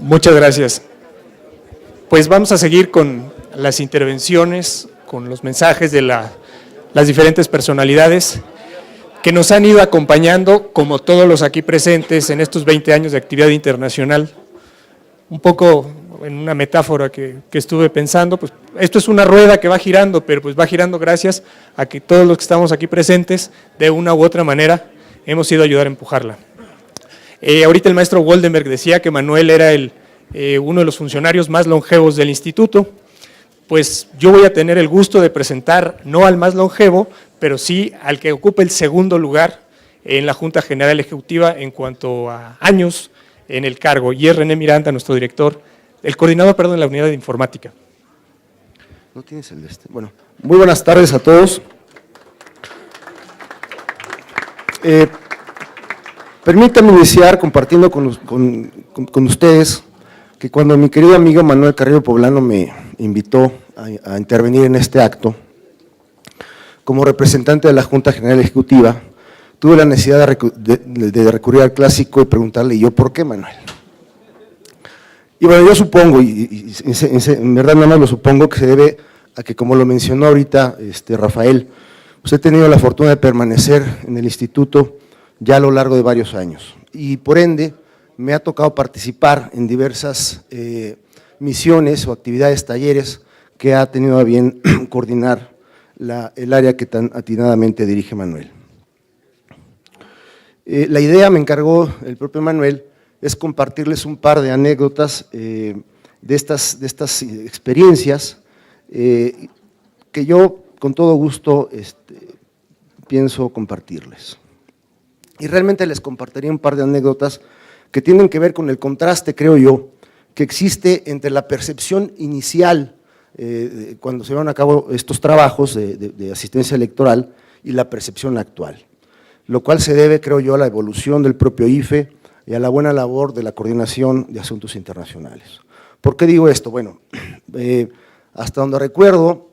Muchas gracias. Pues vamos a seguir con las intervenciones, con los mensajes de las diferentes personalidades que nos han ido acompañando, como todos los aquí presentes, en estos 20 años de actividad internacional. Un poco en una metáfora que estuve pensando, pues esto es una rueda que va girando, pero pues va girando gracias a que todos los que estamos aquí presentes, de una u otra manera, hemos ido a ayudar a empujarla. Ahorita el maestro Goldenberg decía que Manuel era uno de los funcionarios más longevos del instituto. Pues yo voy a tener el gusto de presentar no al más longevo, pero sí al que ocupa el segundo lugar en la Junta General Ejecutiva en cuanto a años en el cargo, y es René Miranda, nuestro director, el coordinador, perdón, de la unidad de informática. ¿No tienes el de este? Bueno, muy buenas tardes a todos. Permítanme iniciar compartiendo con ustedes que cuando mi querido amigo Manuel Carrillo Poblano me invitó a intervenir en este acto, como representante de la Junta General Ejecutiva, tuve la necesidad de recurrir al clásico y preguntarle, ¿y yo por qué, Manuel? Y bueno, yo supongo, y en verdad nada más lo supongo, que se debe a que, como lo mencionó ahorita Rafael, pues he tenido la fortuna de permanecer en el instituto ya a lo largo de varios años, y por ende me ha tocado participar en diversas misiones o actividades, talleres, que ha tenido a bien coordinar el área que tan atinadamente dirige Manuel. La idea, me encargó el propio Manuel, es compartirles un par de anécdotas de estas experiencias que yo con todo gusto pienso compartirles. Y realmente les compartiría un par de anécdotas que tienen que ver con el contraste, creo yo, que existe entre la percepción inicial cuando se llevan a cabo estos trabajos de asistencia electoral y la percepción actual, lo cual se debe, creo yo, a la evolución del propio IFE y a la buena labor de la coordinación de asuntos internacionales. ¿Por qué digo esto? Bueno, hasta donde recuerdo,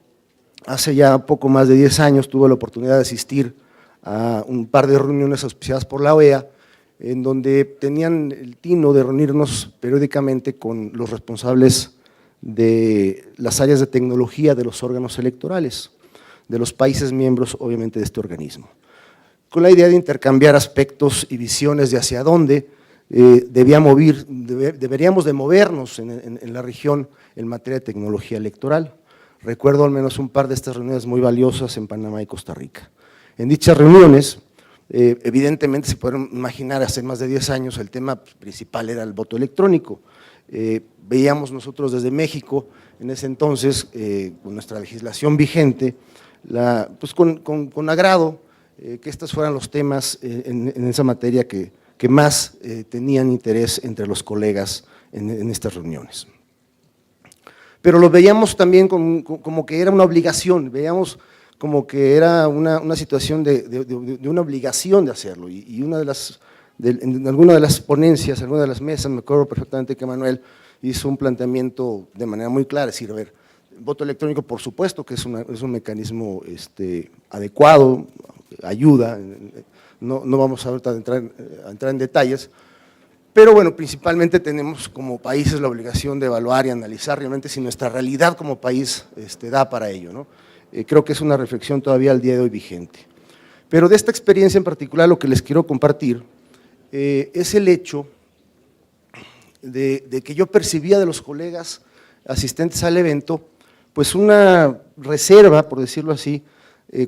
hace ya poco más de 10 años tuve la oportunidad de asistir a un par de reuniones auspiciadas por la OEA, en donde tenían el tino de reunirnos periódicamente con los responsables de las áreas de tecnología de los órganos electorales, de los países miembros, obviamente, de este organismo, con la idea de intercambiar aspectos y visiones de hacia dónde deberíamos de movernos en la región en materia de tecnología electoral. Recuerdo al menos un par de estas reuniones muy valiosas en Panamá y Costa Rica. En dichas reuniones, evidentemente se pueden imaginar, hace más de 10 años el tema principal era el voto electrónico. Veíamos nosotros desde México, en ese entonces, con nuestra legislación vigente, pues con agrado, que estos fueran los temas en esa materia que más tenían interés entre los colegas en estas reuniones. Pero los veíamos también como que era una obligación, veíamos como que era una situación de una obligación de hacerlo, y en alguna de las ponencias, en alguna de las mesas, me acuerdo perfectamente que Manuel hizo un planteamiento de manera muy clara, es decir, a ver, el voto electrónico por supuesto que es un mecanismo adecuado, ayuda, no vamos ahorita a entrar en detalles, pero bueno, principalmente tenemos como países la obligación de evaluar y analizar realmente si nuestra realidad como país da para ello, ¿no? Creo que es una reflexión todavía al día de hoy vigente. Pero de esta experiencia en particular lo que les quiero compartir es el hecho de que yo percibía de los colegas asistentes al evento pues una reserva, por decirlo así,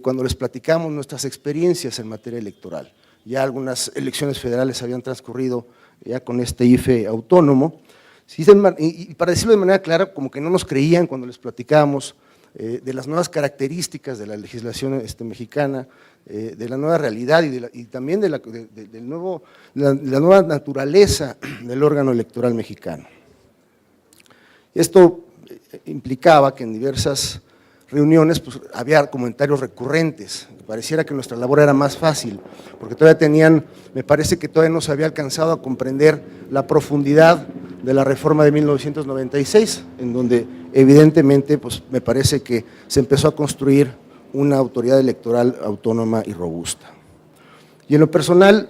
cuando les platicamos nuestras experiencias en materia electoral. Ya algunas elecciones federales habían transcurrido ya con este IFE autónomo, y para decirlo de manera clara, como que no nos creían cuando les platicábamos de las nuevas características de la legislación mexicana, de la nueva realidad y también de la nueva naturaleza del órgano electoral mexicano. Esto implicaba que en diversas reuniones pues, había comentarios recurrentes, pareciera que nuestra labor era más fácil, porque todavía me parece que todavía no se había alcanzado a comprender la profundidad de la reforma de 1996, en donde evidentemente pues, me parece que se empezó a construir una autoridad electoral autónoma y robusta. Y en lo personal,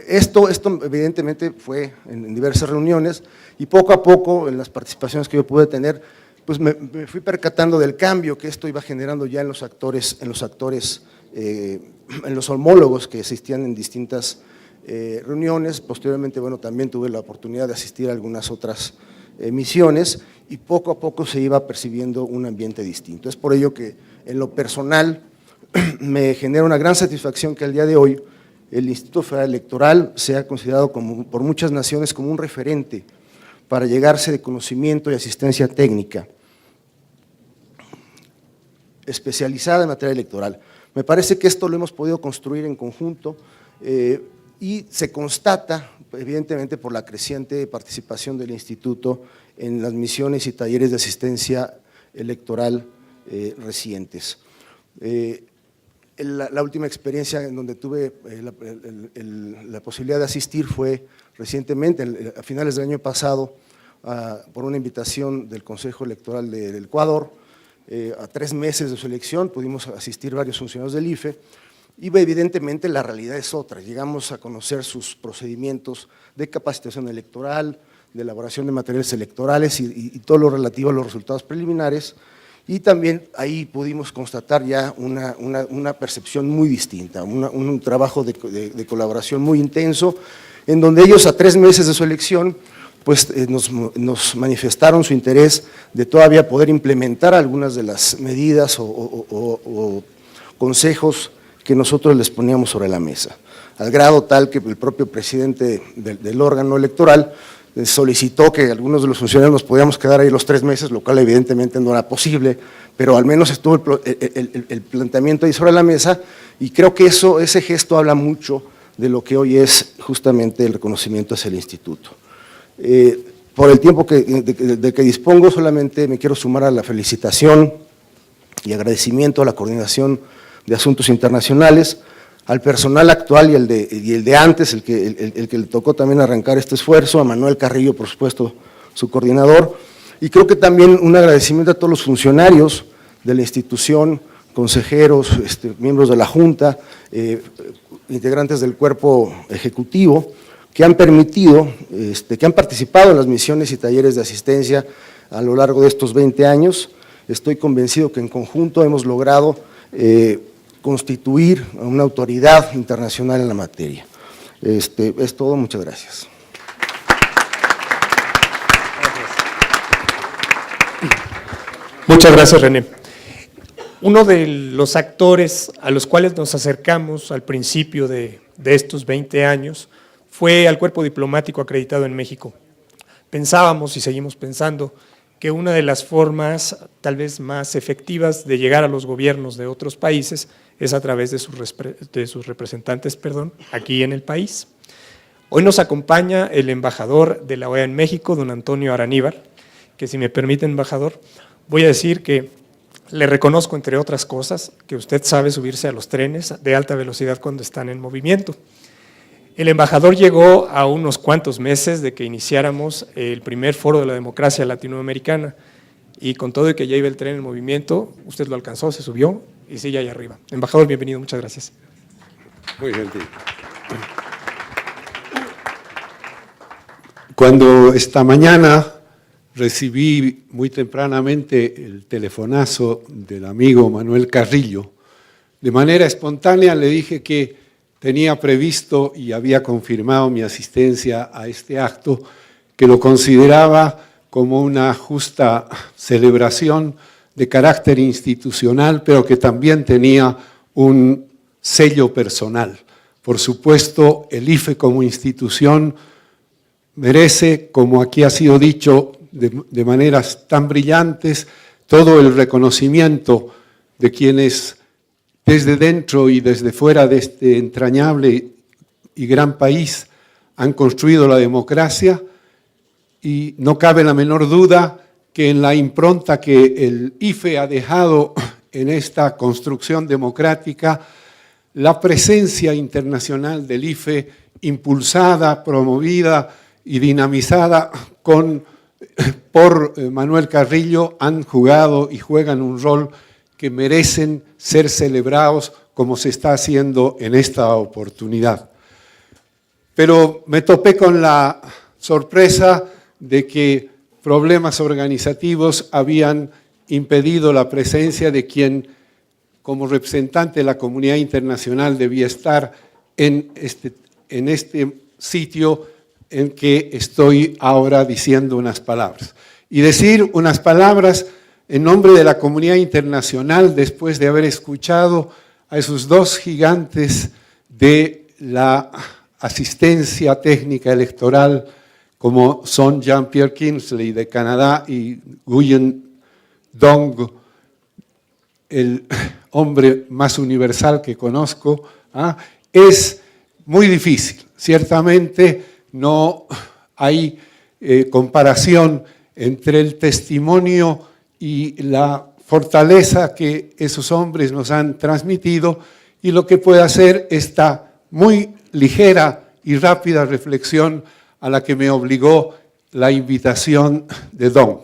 Esto evidentemente fue en diversas reuniones y poco a poco en las participaciones que yo pude tener, pues me fui percatando del cambio que esto iba generando ya en los actores, en los homólogos que asistían en distintas reuniones. Posteriormente, bueno, también tuve la oportunidad de asistir a algunas otras misiones y poco a poco se iba percibiendo un ambiente distinto. Es por ello que en lo personal me genera una gran satisfacción que al día de hoy el Instituto Federal Electoral sea considerado por muchas naciones como un referente para llegarse de conocimiento y asistencia técnica especializada en materia electoral. Me parece que esto lo hemos podido construir en conjunto y se constata, evidentemente, por la creciente participación del Instituto en las misiones y talleres de asistencia electoral recientes. La última experiencia en donde tuve la posibilidad de asistir fue recientemente, a finales del año pasado, por una invitación del Consejo Electoral del Ecuador. A 3 meses de su elección pudimos asistir varios funcionarios del IFE y evidentemente la realidad es otra. Llegamos a conocer sus procedimientos de capacitación electoral, de elaboración de materiales electorales y todo lo relativo a los resultados preliminares, y también ahí pudimos constatar ya una percepción muy distinta, un trabajo de colaboración muy intenso, en donde ellos a 3 meses de su elección pues nos manifestaron su interés de todavía poder implementar algunas de las medidas o consejos que nosotros les poníamos sobre la mesa, al grado tal que el propio presidente del órgano electoral solicitó que algunos de los funcionarios nos podíamos quedar ahí los 3 meses, lo cual evidentemente no era posible, pero al menos estuvo el planteamiento ahí sobre la mesa, y creo que ese gesto habla mucho de lo que hoy es justamente el reconocimiento hacia el instituto. Por el tiempo de que dispongo, solamente me quiero sumar a la felicitación y agradecimiento a la Coordinación de Asuntos Internacionales, al personal actual y el de antes, el que le tocó también arrancar este esfuerzo, a Manuel Carrillo, por supuesto, su coordinador, y creo que también un agradecimiento a todos los funcionarios de la institución, consejeros, miembros de la Junta, integrantes del cuerpo ejecutivo, que han permitido, que han participado en las misiones y talleres de asistencia a lo largo de estos 20 años. Estoy convencido que en conjunto hemos logrado constituir una autoridad internacional en la materia. Es todo, muchas gracias. Muchas gracias, René. Uno de los actores a los cuales nos acercamos al principio de estos 20 años fue al cuerpo diplomático acreditado en México. Pensábamos y seguimos pensando que una de las formas tal vez más efectivas de llegar a los gobiernos de otros países es a través de sus representantes, aquí en el país. Hoy nos acompaña el embajador de la OEA en México, don Antonio Araníbar, que si me permite, embajador, voy a decir que le reconozco, entre otras cosas, que usted sabe subirse a los trenes de alta velocidad cuando están en movimiento. El embajador llegó a unos cuantos meses de que iniciáramos el primer foro de la democracia latinoamericana, y con todo y que ya iba el tren en movimiento, usted lo alcanzó, se subió y sigue ahí arriba. Embajador, bienvenido, muchas gracias. Muy gentil. Cuando esta mañana recibí muy tempranamente el telefonazo del amigo Manuel Carrillo, de manera espontánea le dije que tenía previsto y había confirmado mi asistencia a este acto, que lo consideraba como una justa celebración de carácter institucional, pero que también tenía un sello personal. Por supuesto, el IFE como institución merece, como aquí ha sido dicho de maneras tan brillantes, todo el reconocimiento de quienes desde dentro y desde fuera de este entrañable y gran país han construido la democracia, y no cabe la menor duda que en la impronta que el IFE ha dejado en esta construcción democrática, la presencia internacional del IFE, impulsada, promovida y dinamizada por Manuel Carrillo, han jugado y juegan un rol que merecen ser celebrados como se está haciendo en esta oportunidad. pero me topé con la sorpresa de que problemas organizativos habían impedido la presencia de quien, como representante de la comunidad internacional, debía estar en este sitio en que estoy ahora diciendo unas palabras. Y decir unas palabras en nombre de la comunidad internacional después de haber escuchado a esos dos gigantes de la asistencia técnica electoral, como son Jean-Pierre Kingsley de Canadá y Nguyen Dong, el hombre más universal que conozco, es muy difícil. Ciertamente no hay comparación entre el testimonio y la fortaleza que esos hombres nos han transmitido y lo que puede hacer esta muy ligera y rápida reflexión a la que me obligó la invitación de Dong.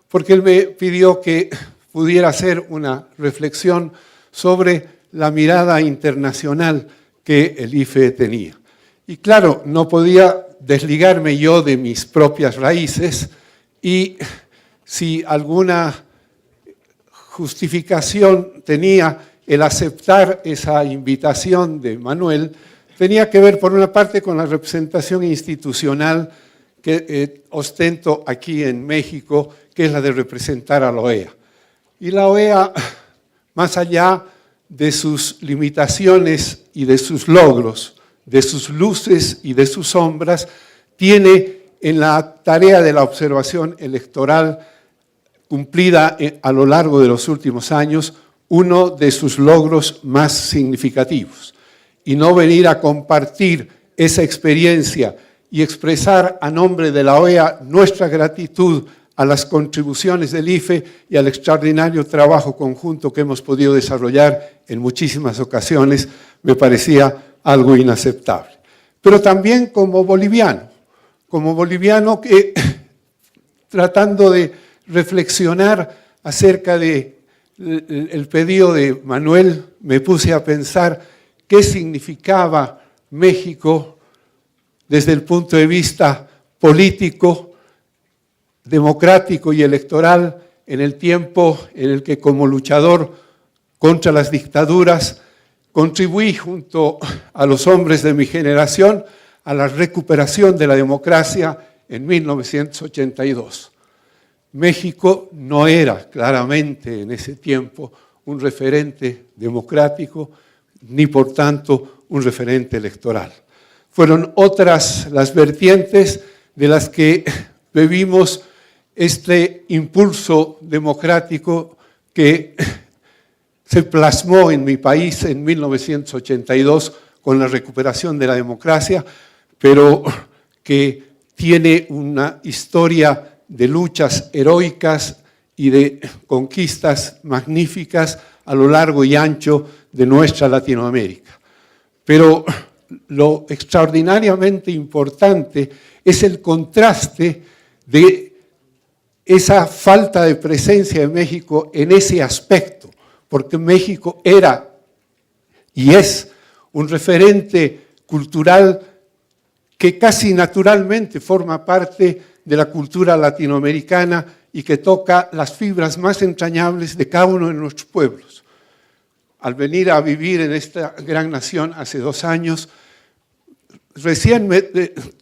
Porque él me pidió que pudiera hacer una reflexión sobre la mirada internacional que el IFE tenía. Y claro, no podía desligarme yo de mis propias raíces y si alguna justificación tenía el aceptar esa invitación de Manuel, tenía que ver por una parte con la representación institucional que ostento aquí en México, que es la de representar a la OEA. Y la OEA, más allá de sus limitaciones y de sus logros, de sus luces y de sus sombras, tiene en la tarea de la observación electoral cumplida a lo largo de los últimos años uno de sus logros más significativos. Y no venir a compartir esa experiencia y expresar a nombre de la OEA nuestra gratitud a las contribuciones del IFE y al extraordinario trabajo conjunto que hemos podido desarrollar en muchísimas ocasiones, me parecía algo inaceptable. Pero también como boliviano que tratando de reflexionar acerca del pedido de Manuel, me puse a pensar qué significaba México desde el punto de vista político, democrático y electoral en el tiempo en el que como luchador contra las dictaduras contribuí junto a los hombres de mi generación a la recuperación de la democracia en 1982. México no era claramente en ese tiempo un referente democrático, ni por tanto un referente electoral. Fueron otras las vertientes de las que bebimos este impulso democrático que se plasmó en mi país en 1982 con la recuperación de la democracia, pero que tiene una historia de luchas heroicas y de conquistas magníficas a lo largo y ancho de nuestra Latinoamérica. Pero lo extraordinariamente importante es el contraste de esa falta de presencia de México en ese aspecto, porque México era y es un referente cultural que casi naturalmente forma parte de la cultura latinoamericana y que toca las fibras más entrañables de cada uno de nuestros pueblos. Al venir a vivir en esta gran nación hace 2 años, recién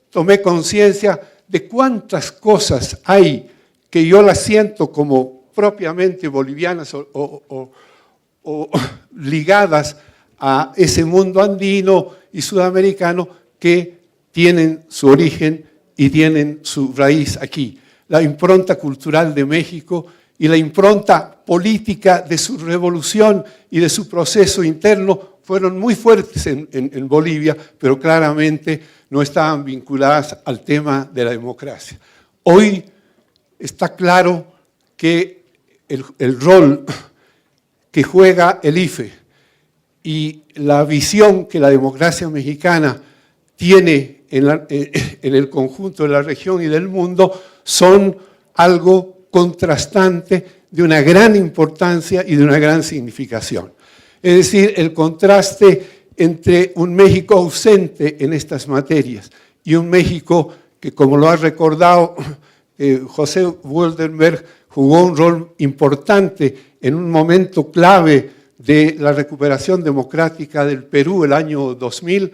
tomé conciencia de cuántas cosas hay que yo las siento como propiamente bolivianas o ligadas a ese mundo andino y sudamericano que tienen su origen y tienen su raíz aquí. La impronta cultural de México y la impronta política de su revolución y de su proceso interno fueron muy fuertes en Bolivia, pero claramente no estaban vinculadas al tema de la democracia. Hoy está claro que el rol que juega el IFE y la visión que la democracia mexicana tiene en el conjunto de la región y del mundo son algo contrastante de una gran importancia y de una gran significación. Es decir, el contraste entre un México ausente en estas materias y un México que, como lo ha recordado José Woldenberg, jugó un rol importante en un momento clave de la recuperación democrática del Perú el año 2000,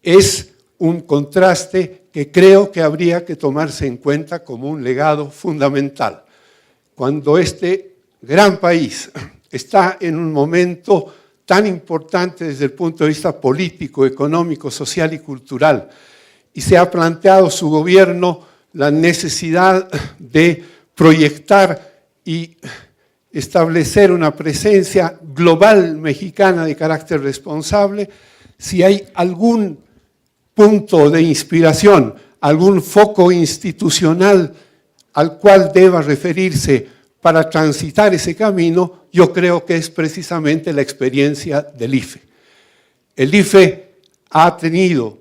es un contraste que creo que habría que tomarse en cuenta como un legado fundamental. Cuando este gran país está en un momento tan importante desde el punto de vista político, económico, social y cultural, y se ha planteado su gobierno la necesidad de proyectar y establecer una presencia global mexicana de carácter responsable, si hay algún punto de inspiración, algún foco institucional al cual deba referirse para transitar ese camino, yo creo que es precisamente la experiencia del IFE. El IFE ha tenido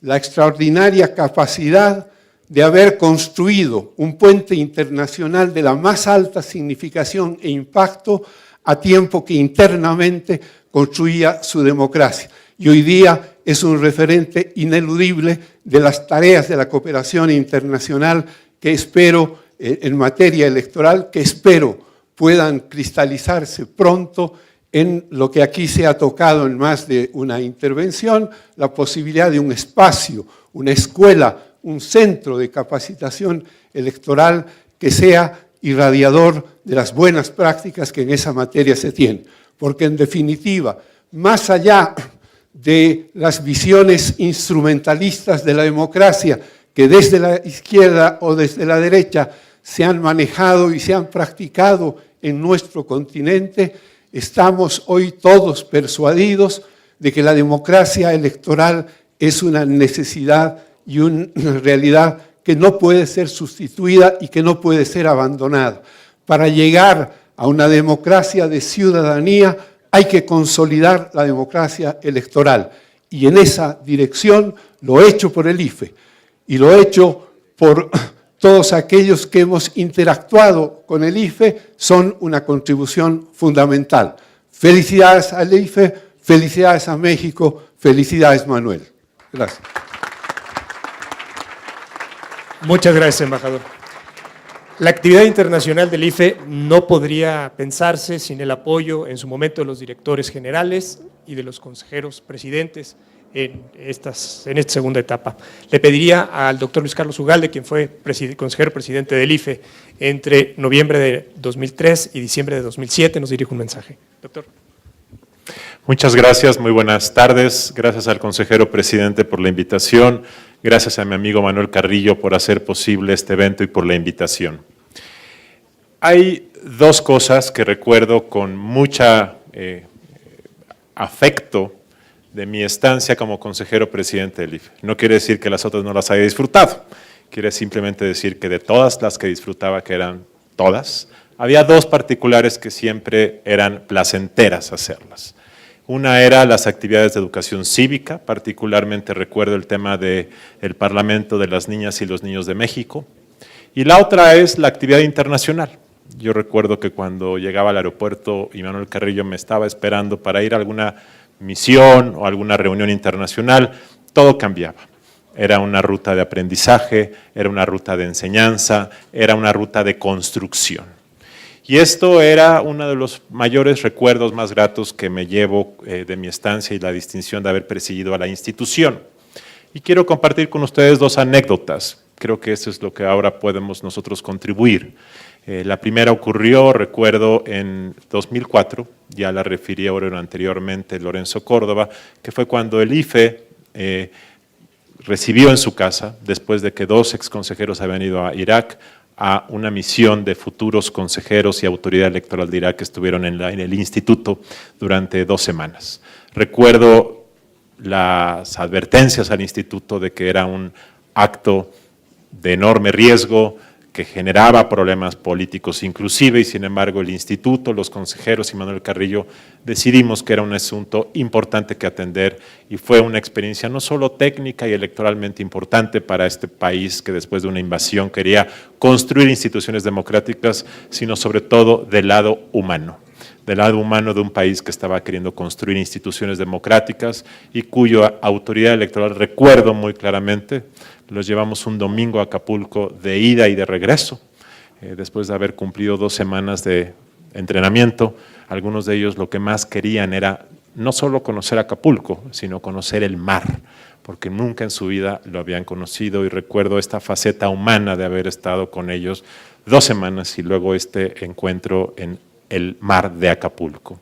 la extraordinaria capacidad de haber construido un puente internacional de la más alta significación e impacto a tiempo que internamente construía su democracia. Y hoy día es un referente ineludible de las tareas de la cooperación internacional que espero, en materia electoral, que espero puedan cristalizarse pronto en lo que aquí se ha tocado en más de una intervención, la posibilidad de un espacio, una escuela, un centro de capacitación electoral que sea irradiador de las buenas prácticas que en esa materia se tienen. Porque en definitiva, más allá de las visiones instrumentalistas de la democracia que desde la izquierda o desde la derecha se han manejado y se han practicado en nuestro continente, estamos hoy todos persuadidos de que la democracia electoral es una necesidad y una realidad que no puede ser sustituida y que no puede ser abandonada. Para llegar a una democracia de ciudadanía hay que consolidar la democracia electoral. Y en esa dirección lo he hecho por el IFE y lo he hecho por todos aquellos que hemos interactuado con el IFE, son una contribución fundamental. Felicidades al IFE, felicidades a México, felicidades Manuel. Gracias. Muchas gracias, embajador. La actividad internacional del IFE no podría pensarse sin el apoyo en su momento de los directores generales y de los consejeros presidentes en esta segunda etapa. Le pediría al doctor Luis Carlos Ugalde, quien fue consejero presidente del IFE entre noviembre de 2003 y diciembre de 2007, nos dirige un mensaje. Doctor. Muchas gracias, muy buenas tardes. Gracias al consejero presidente por la invitación. Gracias a mi amigo Manuel Carrillo por hacer posible este evento y por la invitación. Hay dos cosas que recuerdo con mucha afecto de mi estancia como consejero presidente del IFE. No quiere decir que las otras no las haya disfrutado, quiere simplemente decir que de todas las que disfrutaba, que eran todas, había dos particulares que siempre eran placenteras hacerlas. Una era las actividades de educación cívica, particularmente recuerdo el tema del Parlamento de las Niñas y los Niños de México, y la otra es la actividad internacional. Yo recuerdo que cuando llegaba al aeropuerto y Manuel Carrillo me estaba esperando para ir a alguna misión o alguna reunión internacional, todo cambiaba. Era una ruta de aprendizaje, era una ruta de enseñanza, era una ruta de construcción. Y esto era uno de los mayores recuerdos más gratos que me llevo de mi estancia y la distinción de haber presidido a la institución. Y quiero compartir con ustedes dos anécdotas. Creo que eso es lo que ahora podemos nosotros contribuir. La primera ocurrió, recuerdo, en 2004, ya la refirió anteriormente Lorenzo Córdoba, que fue cuando el IFE recibió en su casa, después de que dos exconsejeros habían ido a Irak, a una misión de futuros consejeros y autoridad electoral de Irak que estuvieron en el instituto durante 2 semanas. Recuerdo las advertencias al instituto de que era un acto de enorme riesgo, que generaba problemas políticos inclusive, y sin embargo el instituto, los consejeros y Manuel Carrillo decidimos que era un asunto importante que atender, y fue una experiencia no solo técnica y electoralmente importante para este país que después de una invasión quería construir instituciones democráticas, sino sobre todo del lado humano, del lado humano de un país que estaba queriendo construir instituciones democráticas y cuya autoridad electoral, recuerdo muy claramente, los llevamos un domingo a Acapulco de ida y de regreso, después de haber cumplido 2 semanas de entrenamiento. Algunos de ellos lo que más querían era no solo conocer Acapulco, sino conocer el mar, porque nunca en su vida lo habían conocido, y recuerdo esta faceta humana de haber estado con ellos 2 semanas y luego este encuentro en el mar de Acapulco.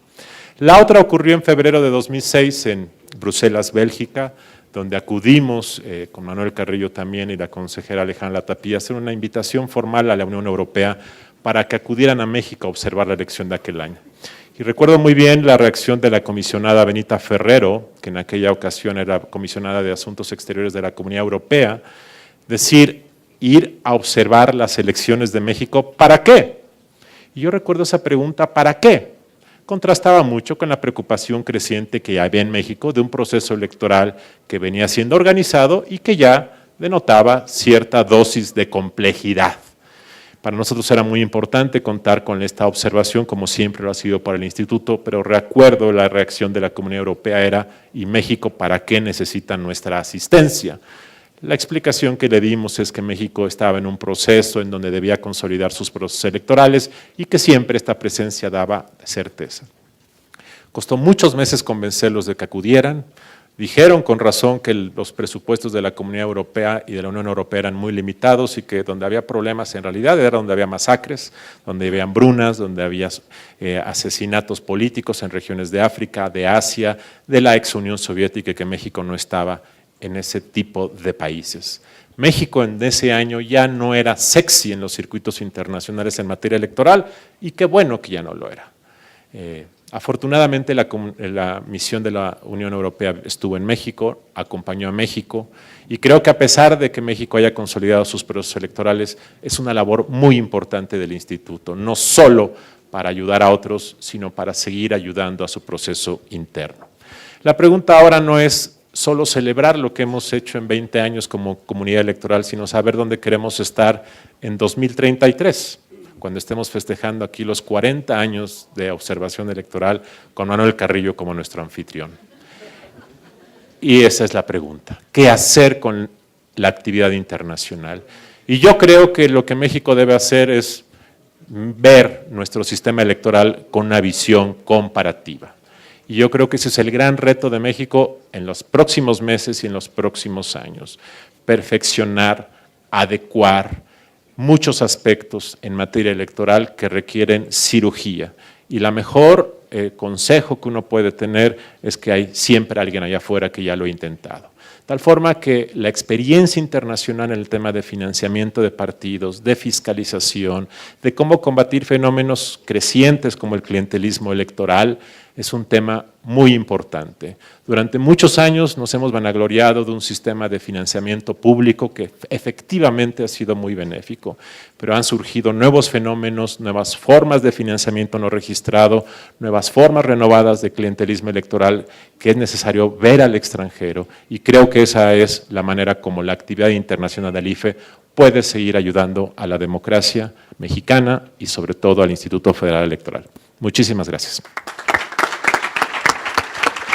La otra ocurrió en febrero de 2006 en Bruselas, Bélgica, donde acudimos con Manuel Carrillo también y la consejera Alejandra Tapia a hacer una invitación formal a la Unión Europea para que acudieran a México a observar la elección de aquel año. Y recuerdo muy bien la reacción de la comisionada Benita Ferrero, que en aquella ocasión era comisionada de Asuntos Exteriores de la Comunidad Europea, decir, ir a observar las elecciones de México, ¿para qué? Y yo recuerdo esa pregunta, ¿para qué? Contrastaba mucho con la preocupación creciente que había en México de un proceso electoral que venía siendo organizado y que ya denotaba cierta dosis de complejidad. Para nosotros era muy importante contar con esta observación, como siempre lo ha sido para el Instituto, pero recuerdo la reacción de la Comunidad Europea era, ¿y México para qué necesita nuestra asistencia? La explicación que le dimos es que México estaba en un proceso en donde debía consolidar sus procesos electorales y que siempre esta presencia daba certeza. Costó muchos meses convencerlos de que acudieran. Dijeron con razón que los presupuestos de la Comunidad Europea y de la Unión Europea eran muy limitados y que donde había problemas en realidad era donde había masacres, donde había hambrunas, donde había asesinatos políticos en regiones de África, de Asia, de la ex Unión Soviética, y que México no estaba en ese tipo de países. México en ese año ya no era sexy en los circuitos internacionales en materia electoral, y qué bueno que ya no lo era. Afortunadamente la misión de la Unión Europea estuvo en México, acompañó a México, y creo que a pesar de que México haya consolidado sus procesos electorales, es una labor muy importante del Instituto, no solo para ayudar a otros, sino para seguir ayudando a su proceso interno. La pregunta ahora no es solo celebrar lo que hemos hecho en 20 años como comunidad electoral, sino saber dónde queremos estar en 2033, cuando estemos festejando aquí los 40 años de observación electoral con Manuel Carrillo como nuestro anfitrión. Y esa es la pregunta, ¿qué hacer con la actividad internacional? Y yo creo que lo que México debe hacer es ver nuestro sistema electoral con una visión comparativa. Y yo creo que ese es el gran reto de México en los próximos meses y en los próximos años. Perfeccionar, adecuar muchos aspectos en materia electoral que requieren cirugía. Y la mejor consejo que uno puede tener es que hay siempre alguien allá afuera que ya lo ha intentado. Tal forma que la experiencia internacional en el tema de financiamiento de partidos, de fiscalización, de cómo combatir fenómenos crecientes como el clientelismo electoral, es un tema muy importante. Durante muchos años nos hemos vanagloriado de un sistema de financiamiento público que efectivamente ha sido muy benéfico, pero han surgido nuevos fenómenos, nuevas formas de financiamiento no registrado, nuevas formas renovadas de clientelismo electoral que es necesario ver al extranjero, y creo que esa es la manera como la actividad internacional del IFE puede seguir ayudando a la democracia mexicana y sobre todo al Instituto Federal Electoral. Muchísimas gracias.